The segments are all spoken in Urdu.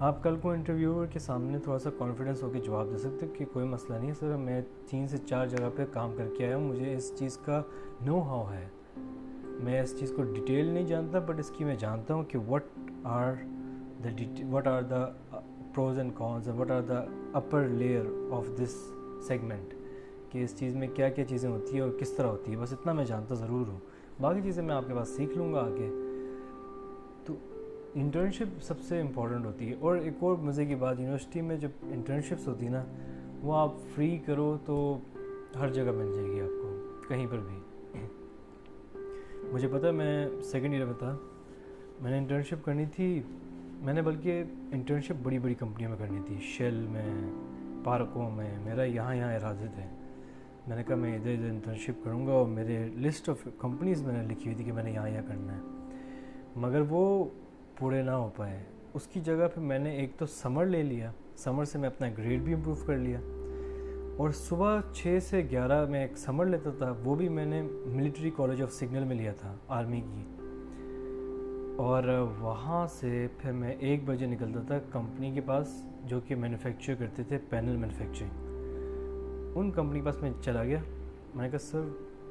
آپ کل کو انٹرویور کے سامنے تھوڑا سا کانفیڈنس ہو کے جواب دے سکتے کہ کوئی مسئلہ نہیں ہے سر، میں 3 سے 4 جگہ پہ کام کر کے آیا ہوں، مجھے اس چیز کا نو ہاؤ ہے، میں اس چیز کو ڈیٹیل نہیں جانتا بٹ اس کی میں جانتا ہوں کہ what are the pros and cons and what are the upper layer of this segment، کہ اس چیز میں کیا کیا چیزیں ہوتی ہیں اور کس طرح ہوتی ہے، بس اتنا میں جانتا ضرور ہوں، باقی چیزیں میں آپ کے پاس سیکھ لوں گا آگے۔ تو انٹرنشپ سب سے امپورٹنٹ ہوتی ہے۔ اور ایک اور مزے کی بات، یونیورسٹی میں جب انٹرنشپس ہوتی ہے نا، وہ آپ فری کرو تو ہر جگہ مل جائے گی آپ کو، کہیں پر بھی۔ مجھے پتہ، میں سیکنڈ ایئر میں تھا، میں نے انٹرنشپ کرنی تھی، میں نے بلکہ انٹرنشپ بڑی بڑی کمپنیوں میں کرنی تھی، شیل میں، پارکوں میں، میرا یہاں ارادے تھے۔ میں نے کہا میں ادھر ادھر انٹرنشپ کروں گا، اور میرے لسٹ آف کمپنیز میں نے لکھی ہوئی تھی کہ میں نے یہاں کرنا ہے، مگر وہ پورے نہ ہو پائے۔ اس کی جگہ پہ میں نے ایک تو سمر لے لیا، سمر سے میں اپنا گریڈ بھی امپروو کر لیا، اور صبح 6 سے 11 میں ایک سمر لیتا تھا، وہ بھی میں نے ملٹری کالج آف سگنل میں لیا تھا، آرمی کی، اور وہاں سے پھر میں 1 بجے نکلتا تھا کمپنی کے پاس جو کہ مینوفیکچر کرتے تھے، پینل مینوفیکچرنگ، ان کمپنی کے پاس میں چلا گیا۔ میں نے کہا سر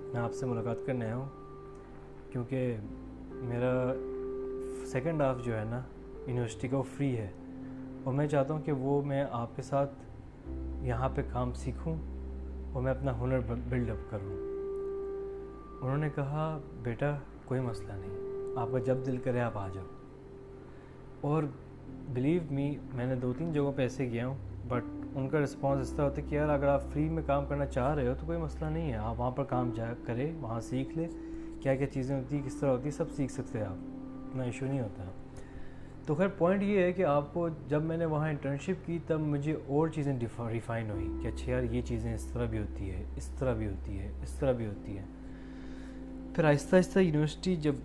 میں آپ سے ملاقات کرنے آیا ہوں، کیونکہ میرا سیکنڈ ہاف جو ہے نا یونیورسٹی کا وہ فری ہے، اور میں چاہتا ہوں کہ وہ میں آپ کے ساتھ یہاں پہ کام سیکھوں اور میں اپنا ہنر بلڈ اپ کروں۔ انہوں نے کہا بیٹا کوئی مسئلہ نہیں، آپ کا جب دل کرے آپ آ جاؤ۔ اور بلیو می، میں نے 2-3 جگہوں پہ ایسے گیا ہوں، بٹ ان کا رسپانس اس طرح ہوتا ہے کہ یار اگر آپ فری میں کام کرنا چاہ رہے ہو تو کوئی مسئلہ نہیں ہے، آپ وہاں پر کام کرے، وہاں سیکھ لے، کیا کیا چیزیں ہوتی ہیں، کس طرح ہوتی ہے، سب سیکھ سکتے ہیں آپ، اتنا ایشو نہیں ہوتا۔ تو خیر پوائنٹ یہ ہے کہ آپ کو، جب میں نے وہاں انٹرنشپ کی تب مجھے اور چیزیں ریفائن ہوئی کہ اچھا یار یہ چیزیں اس طرح بھی ہوتی ہے، اس طرح بھی ہوتی ہے، اس طرح بھی ہوتی ہے۔ پھر آہستہ آہستہ یونیورسٹی، جب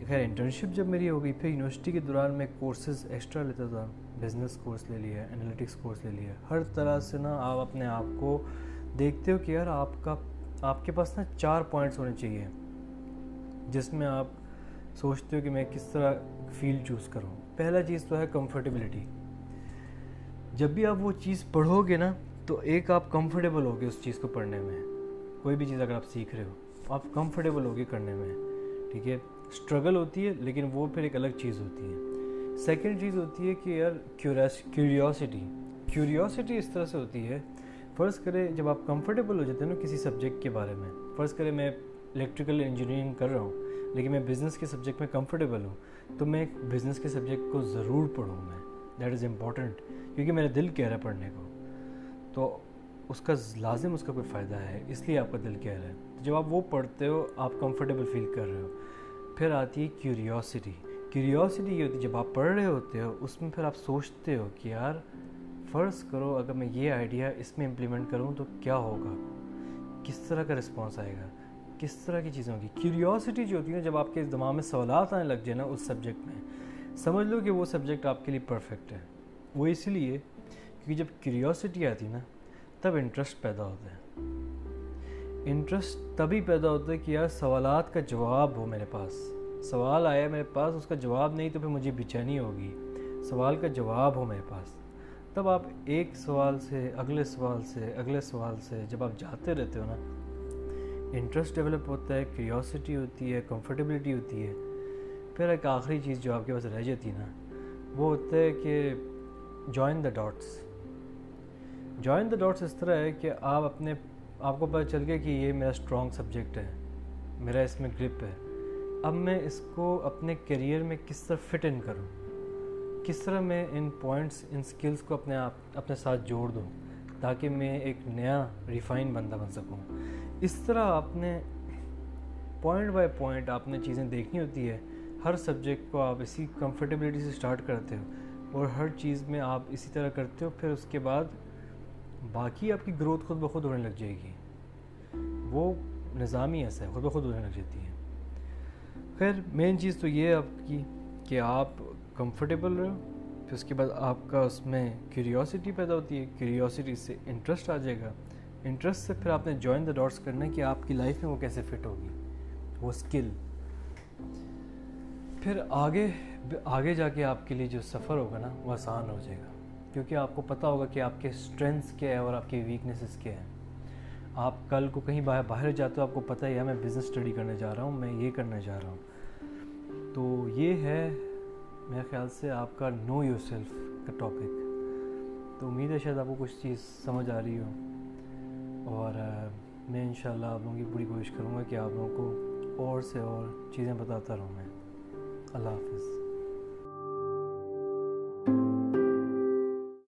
خیر انٹرنشپ جب میری ہو گئی، پھر یونیورسٹی کے دوران میں کورسز ایکسٹرا لیتا تھا، بزنس کورس لے لیا، انالیٹکس کورس لے لیا، ہر طرح سے نا آپ اپنے آپ کو دیکھتے ہو کہ یار آپ کے پاس نا 4 پوائنٹس ہونے چاہیے جس میں آپ سوچتے ہو کہ میں کس طرح فیلڈ چوز کروں۔ پہلا چیز تو ہے کمفرٹیبلٹی۔ جب بھی آپ وہ چیز پڑھو گے نا تو ایک آپ کمفرٹیبل ہوگے اس چیز کو پڑھنے میں، کوئی بھی چیز اگر آپ سیکھ رہے ہو آپ کمفرٹیبل ہوگے کرنے میں، ٹھیک ہے۔ اسٹرگل ہوتی ہے لیکن وہ پھر ایک الگ چیز ہوتی ہے۔ سیکنڈ چیز ہوتی ہے کہ یار کیوریوسٹی اس طرح سے ہوتی ہے، فرض کرے جب آپ کمفرٹیبل ہو جاتے ہیں نا کسی سبجیکٹ کے بارے میں، فرض کرے میں الیکٹریکل انجینئرنگ کر رہا ہوں لیکن میں بزنس کے سبجیکٹ میں کمفرٹیبل ہوں، تو میں ایک بزنس کے سبجیکٹ کو ضرور پڑھوں، میں دیٹ از امپورٹنٹ، کیونکہ میرا دل کہہ رہا ہے پڑھنے کو، تو اس کا لازم اس کا کوئی فائدہ ہے، اس لیے آپ کا دل کہہ رہا ہے۔ جب آپ وہ پڑھتے ہو آپ کمفرٹیبل فیل کر رہے ہو۔ پھر آتی ہے کیوریوسٹی یہ ہوتی ہے جب آپ پڑھ رہے ہوتے ہو اس میں پھر آپ سوچتے ہو کہ یار فرض کرو اگر میں یہ آئیڈیا اس میں امپلیمنٹ کروں تو کیا ہوگا، کس طرح کا رسپانس آئے گا، کس طرح کی چیزیں ہوگی۔ کیوریوسٹی جو ہوتی ہے جب آپ کے دماغ میں سوالات آنے لگ جائے نا اس سبجیکٹ میں، سمجھ لو کہ وہ سبجیکٹ آپ کے لیے پرفیکٹ ہے۔ وہ اس لیے کیونکہ جب کیوریوسٹی آتی ہے نا تب انٹرسٹ پیدا ہوتا ہے۔ انٹرسٹ تبھی پیدا ہوتا ہے کہ یار سوالات کا جواب ہو میرے پاس، سوال آیا میرے پاس، اس کا جواب نہیں تو پھر مجھے بے چینی ہوگی، سوال کا جواب ہو میرے پاس، تب آپ ایک سوال سے اگلے سوال سے اگلے سوال سے جب آپ جاتے رہتے ہو نا، انٹرسٹ ڈیولپ ہوتا ہے، کیوریوسٹی ہوتی ہے، کمفرٹیبلٹی ہوتی ہے۔ پھر ایک آخری چیز جو آپ کے پاس رہ جاتی ہے نا وہ ہوتا ہے کہ جوائن دا ڈاٹس اس طرح ہے کہ آپ کو پتہ چل گیا کہ یہ میرا اسٹرانگ سبجیکٹ ہے، میرا اس میں گرپ ہے، اب میں اس کو اپنے کیریئر میں کس طرح فٹ ان کروں، کس طرح میں ان پوائنٹس ان سکلز کو اپنے ساتھ جوڑ دوں تاکہ میں ایک نیا ریفائن بندہ بن سکوں۔ اس طرح آپ نے پوائنٹ بائی پوائنٹ آپ نے چیزیں دیکھنی ہوتی ہے، ہر سبجیکٹ کو آپ اسی کمفرٹیبلٹی سے سٹارٹ کرتے ہو اور ہر چیز میں آپ اسی طرح کرتے ہو، پھر اس کے بعد باقی آپ کی گروتھ خود بخود ہونے لگ جائے گی، وہ نظامی ایسا ہے، خود بخود ہونے لگ جاتی ہے۔ خیر مین چیز تو یہ ہے آپ کی کہ آپ کمفرٹیبل رہو، پھر اس کے بعد آپ کا اس میں کیوریوسٹی پیدا ہوتی ہے، کیوریوسٹی سے انٹرسٹ آ جائے گا، انٹرسٹ سے پھر آپ نے جوائن دا ڈاٹس کرنا ہے کہ آپ کی لائف میں وہ کیسے فٹ ہوگی وہ اسکل۔ پھر آگے جا کے آپ کے لیے جو سفر ہوگا نا وہ آسان ہو جائے گا، کیونکہ آپ کو پتہ ہوگا کہ آپ کے اسٹرینتھس کیا ہے اور آپ کے ویکنیسز کیا ہیں. آپ کل کو کہیں باہر جاتے ہو، آپ کو پتہ ہے میں بزنس اسٹڈی کرنے جا رہا ہوں، میں یہ کرنے جا رہا ہوں. تو یہ ہے میرے خیال سے آپ کا نو یور سیلف کا ٹاپک. تو امید ہے شاید آپ کو کچھ چیز سمجھ آ رہی ہو، اور میں انشاءاللہ آپ لوگوں کی پوری کوشش کروں گا کہ آپ لوگوں کو اور سے اور چیزیں بتاتا رہوں میں. اللہ حافظ.